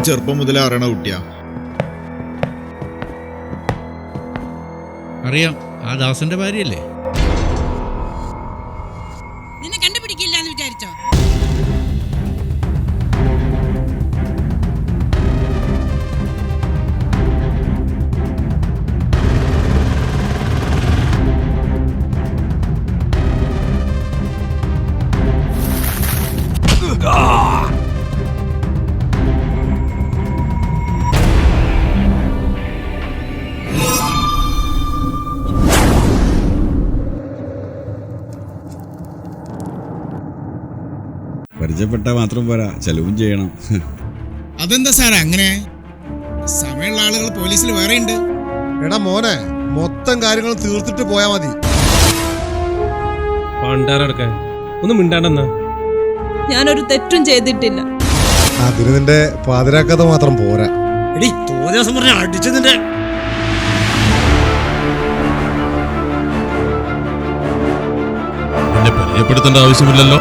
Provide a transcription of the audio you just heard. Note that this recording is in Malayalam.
ചെറുപ്പം മുതലേ അറിയണ കുട്ടിയാ. അറിയാം, ആ ദാസന്റെ ഭാര്യയല്ലേ? നിന്നെ കണ്ടുപിടിക്കില്ല എന്ന് വിചാരിച്ചോ? പരിചയപ്പെട്ടാൽ മാത്രം പോരാ, ചെലവും ചെയ്യണം. അതെന്താ സാറേ അങ്ങനെ? സമയമുള്ള ആളുകൾ പോലീസിൽ വേറെയുണ്ട്. എടാ മോനെ, മൊത്തം കാര്യങ്ങൾ തീർത്തിട്ട് പോയാ മതി. പണ്ടാരടക്കാൻ ഒന്നും മിണ്ടാണ്ടെന്നാ. ഞാനൊരു തെറ്റും ചെയ്തിട്ടില്ല. അതിന് നിന്റെ പാതിരാക്കഥ മാത്രം പോരാ. എടി തോന്നിയാസം പറഞ്ഞ അടിച്ചതിന്റെ എന്നെ പരിചയപ്പെടുത്തേണ്ട ആവശ്യമില്ലല്ലോ.